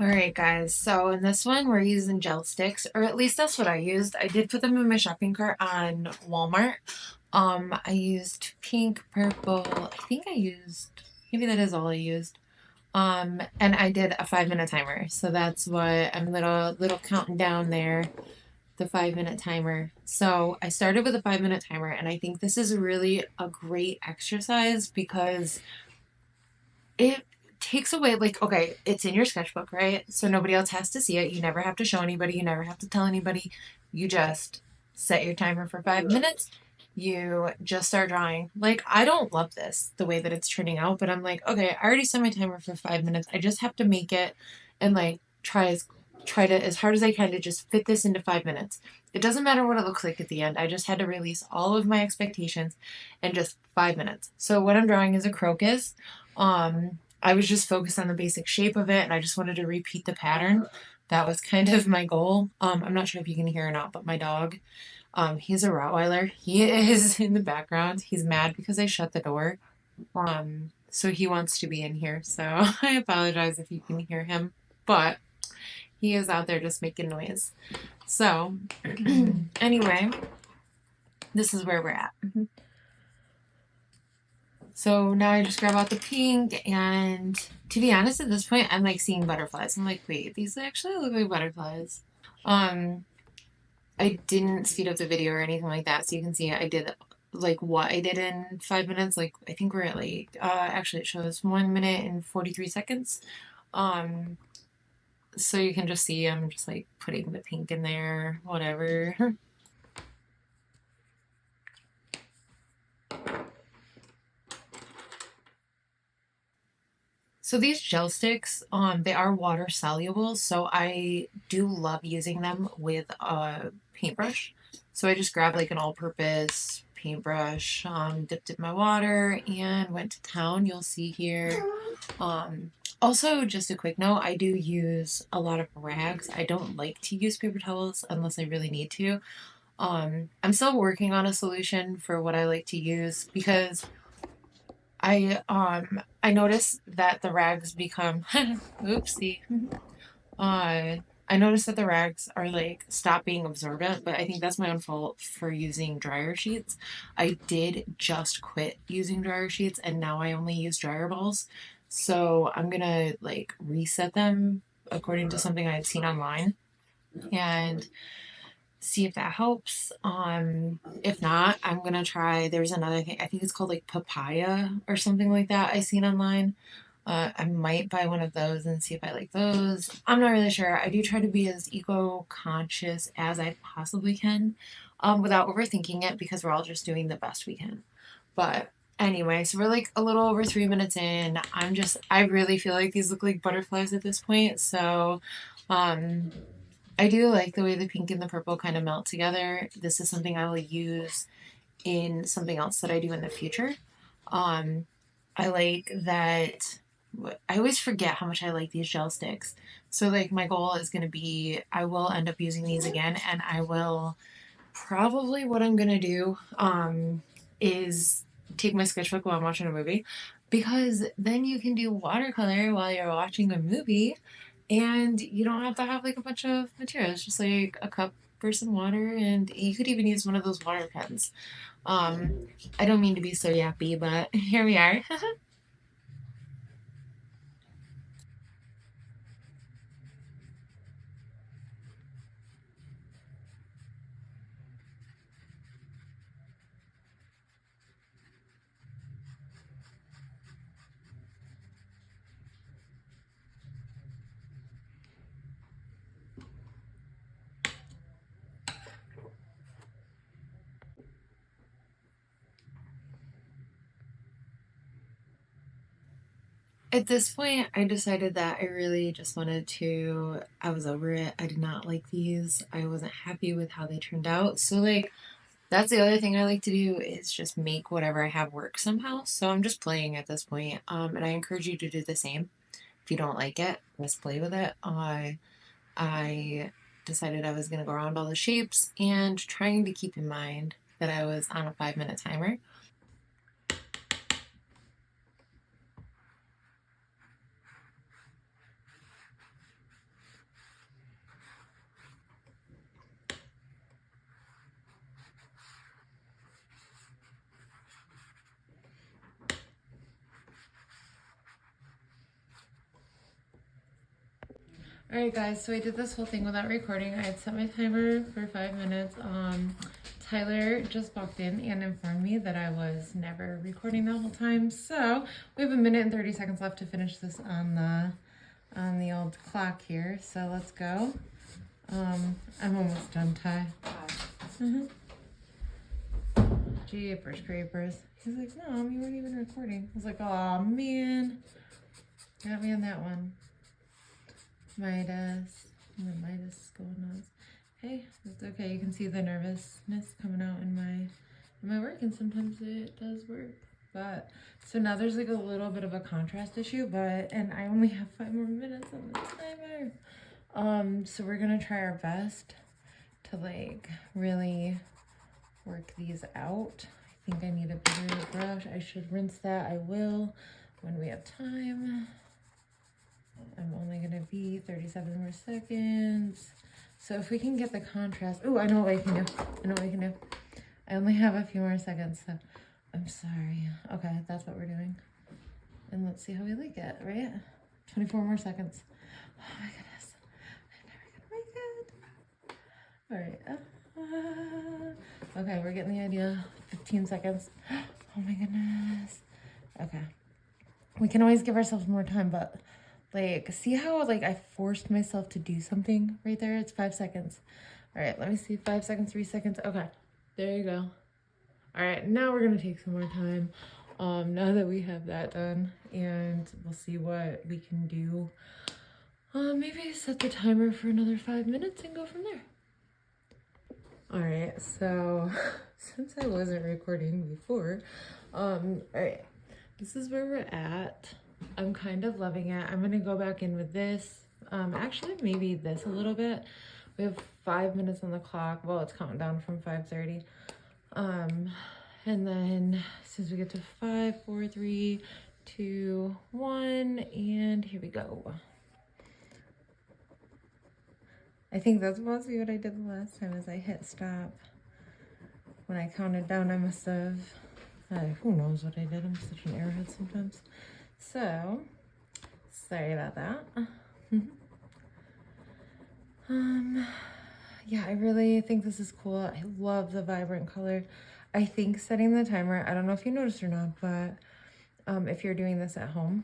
Alright guys, so in this one we're using gel sticks, or at least that's what I used. I did put them in my shopping cart on Walmart. I used pink, purple, I think I used, maybe that is all I used. And I did a 5 minute timer. So that's what I'm little counting down there, the 5 minute timer. So I started with a 5 minute timer, and I think this is really a great exercise because it takes away, like, okay, it's in your sketchbook, right? So nobody else has to see it. You never have to show anybody, you never have to tell anybody. You just set your timer for 5 minutes. You just start drawing. Like, I don't love this the way that it's turning out, but I'm like, okay, I already set my timer for 5 minutes. I just have to make it and like try to as hard as I can to just fit this into 5 minutes. It doesn't matter what it looks like at the end. I just had to release all of my expectations in just 5 minutes. So what I'm drawing is a crocus. I was just focused on the basic shape of it, and I just wanted to repeat the pattern. That was kind of my goal. I'm not sure if you can hear or not, but my dog, he's a Rottweiler. He is in the background. He's mad because I shut the door. So he wants to be in here. So I apologize if you can hear him, but he is out there just making noise. So anyway, this is where we're at. So now I just grab out the pink, and to be honest, at this point, I'm like seeing butterflies. I'm like, wait, these actually look like butterflies. Um, I didn't speed up the video or anything like that, so you can see I did like what I did in 5 minutes. Like, I think we're at like actually it shows 1 minute and 43 seconds. Um, so you can just see I'm just like putting the pink in there, whatever. So these gel sticks, they are water soluble, so I do love using them with a paintbrush. So I just grabbed like an all-purpose paintbrush, dipped it in my water, and went to town. You'll see here. Also, just a quick note, I do use a lot of rags. I don't like to use paper towels unless I really need to. I'm still working on a solution for what I like to use because I noticed that the rags become oopsie. I noticed that the rags are like stop being absorbent, but I think that's my own fault for using dryer sheets. I did just quit using dryer sheets, and now I only use dryer balls. So I'm gonna like reset them according to something I had seen online and see if that helps. If not, I'm gonna try. There's another thing. I think it's called like papaya or something like that. I seen online. I might buy one of those and see if I like those. I'm not really sure. I do try to be as eco-conscious as I possibly can, without overthinking it because we're all just doing the best we can. But anyway, so we're like a little over 3 minutes in. I really feel like these look like butterflies at this point. So, um, I do like the way the pink and the purple kind of melt together. This is something I will use in something else that I do in the future. Um, I like that. I always forget how much I like these gel sticks. So, like, my goal is going to be I will end up using these again, and I will probably what I'm going to do is take my sketchbook while I'm watching a movie because then you can do watercolor while you're watching a movie and you don't have to have like a bunch of materials, just like a cup for some water, and you could even use one of those water pens. I don't mean to be so yappy, but here we are. At this point, I decided that I really just wanted to, I was over it. I did not like these. I wasn't happy with how they turned out. So, like, that's the other thing I like to do is just make whatever I have work somehow. So I'm just playing at this point. And I encourage you to do the same. If you don't like it, just play with it. I decided I was going to go around all the shapes and trying to keep in mind that I was on a 5 minute timer. Alright guys, so I did this whole thing without recording. I had set my timer for 5 minutes. Tyler just walked in and informed me that I was never recording the whole time. So we have 1 minute and 30 seconds left to finish this on the old clock here. So let's go. I'm almost done, Ty. Jeepers creepers. He's like, Mom, you weren't even recording. I was like, oh man. Got me on that one. Midas. The Midas is going on. Hey, it's okay. You can see the nervousness coming out in my work, and sometimes it does work. But so now there's like a little bit of a contrast issue, and I only have 5 more minutes on the timer. So we're gonna try our best to like really work these out. I think I need a bigger brush. I should rinse that. I will when we have time. I'm only gonna be 37 more seconds. So if we can get the contrast, oh, I know what I can do. I only have a few more seconds, so I'm sorry. Okay, that's what we're doing. And let's see how we like it, right? 24 more seconds. Oh my goodness. I'm never gonna make it. All right. Okay, we're getting the idea. 15 seconds. Oh my goodness. Okay. We can always give ourselves more time, but like, see how like I forced myself to do something right there? It's 5 seconds. All right, let me see. 5 seconds, 3 seconds. Okay, there you go. All right, now we're gonna take some more time. Now that we have that done, and we'll see what we can do. Maybe set the timer for another 5 minutes and go from there. All right, so since I wasn't recording before, all right, this is where we're at. I'm kind of loving it. I'm gonna go back in with this. Actually, maybe this a little bit. We have 5 minutes on the clock. Well, it's counting down from 5:30. And then since we get to 5, 4, 3, 2, 1, and here we go. I think that's mostly what I did the last time is I hit stop. When I counted down, I must have, who knows what I did. I'm such an airhead sometimes. So, sorry about that. Yeah, I really think this is cool. I love the vibrant color. I think setting the timer, I don't know if you noticed or not, but if you're doing this at home,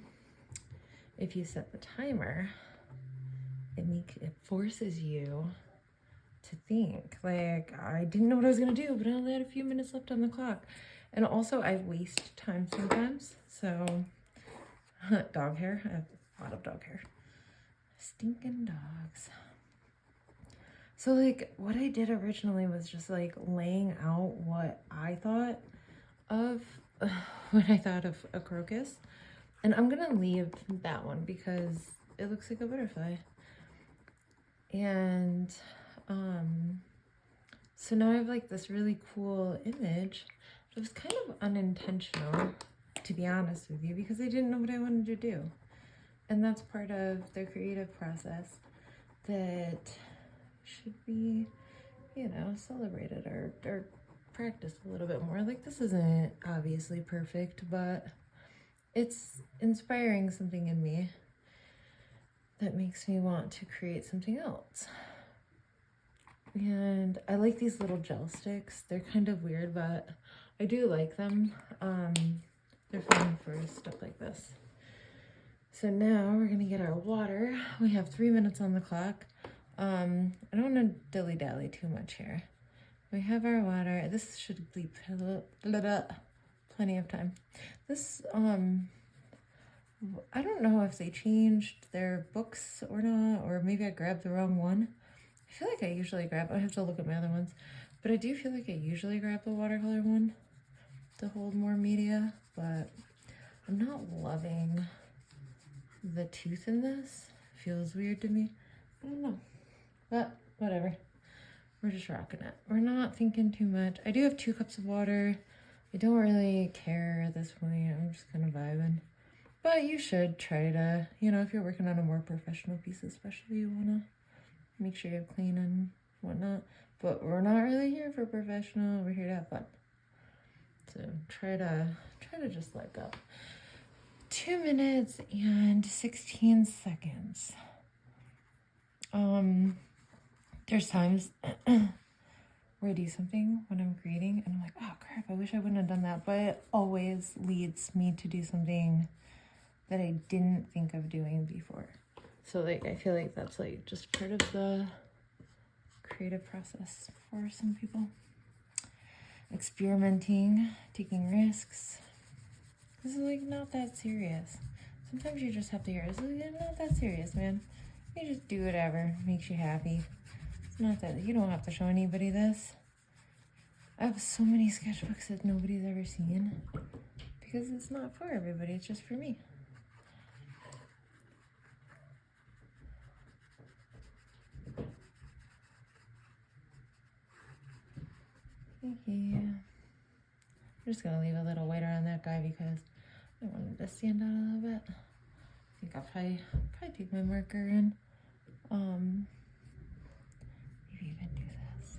if you set the timer, it forces you to think. Like, I didn't know what I was gonna do, but I only had a few minutes left on the clock. And also, I waste time sometimes, so dog hair. I have a lot of dog hair. Stinking dogs. So like what I did originally was just like laying out what I thought of when I thought of a crocus. And I'm gonna leave that one because it looks like a butterfly. And so now I have like this really cool image. It was kind of unintentional, to be honest with you, because I didn't know what I wanted to do. And that's part of the creative process that should be, you know, celebrated or practiced a little bit more. Like, this isn't obviously perfect, but it's inspiring something in me that makes me want to create something else. And I like these little gel sticks. They're kind of weird, but I do like them. They're fun for stuff like this. So now we're gonna get our water. We have 3 minutes on the clock. I don't want to dilly-dally too much here. We have our water. This should be plenty of time. This, I don't know if they changed their books or not, or maybe I grabbed the wrong one. I feel like I usually grab, I have to look at my other ones, but I do feel like I usually grab the watercolor one to hold more media, but I'm not loving the tooth in this. Feels weird to me. I don't know. But whatever. We're just rocking it. We're not thinking too much. I do have 2 cups of water. I don't really care at this point. I'm just kind of vibing. But you should try to, you know, if you're working on a more professional piece especially, you want to make sure you have clean and whatnot. But we're not really here for professional. We're here to have fun. So try to just let go. 2 minutes and 16 seconds. There's times where I do something when I'm creating and I'm like, oh crap, I wish I wouldn't have done that. But it always leads me to do something that I didn't think of doing before. So like, I feel like that's like just part of the creative process for some people. Experimenting, taking risks. This is like not that serious. Sometimes you just have to hear it's like, not that serious, man. You just do whatever makes you happy. It's not that you don't have to show anybody this. I have so many sketchbooks that nobody's ever seen because it's not for everybody, it's just for me. Yeah. I'm just gonna leave a little white around that guy because I wanted to stand out a little bit. I think I'll probably take my marker and maybe even do this.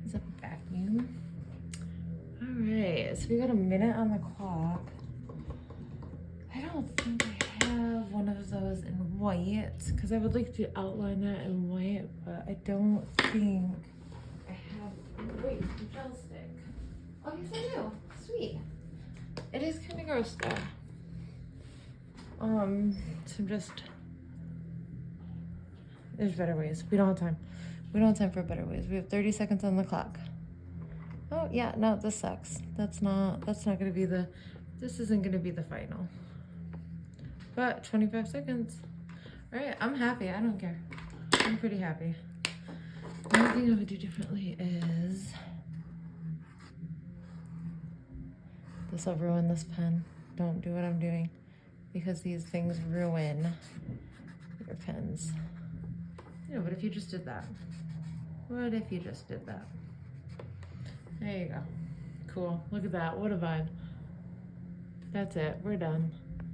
Is a vacuum. Alright, so we got a minute on the clock. I don't think I have one of those in white because I would like to outline that in white, but I don't think I have. Wait, the gel stick. Oh, yes, I do. Sweet. It is kind of gross though. So just. There's better ways. We don't have time. We don't have time for better ways. We have 30 seconds on the clock. Oh yeah, no, this sucks. That's not gonna be the. This isn't gonna be the final. But 25 seconds. All right, I'm happy. I don't care. I'm pretty happy. The only thing I would do differently is this will ruin this pen. Don't do what I'm doing because these things ruin your pens. You know, what if you just did that? What if you just did that? There you go. Cool. Look at that. What a vibe. That's it. We're done.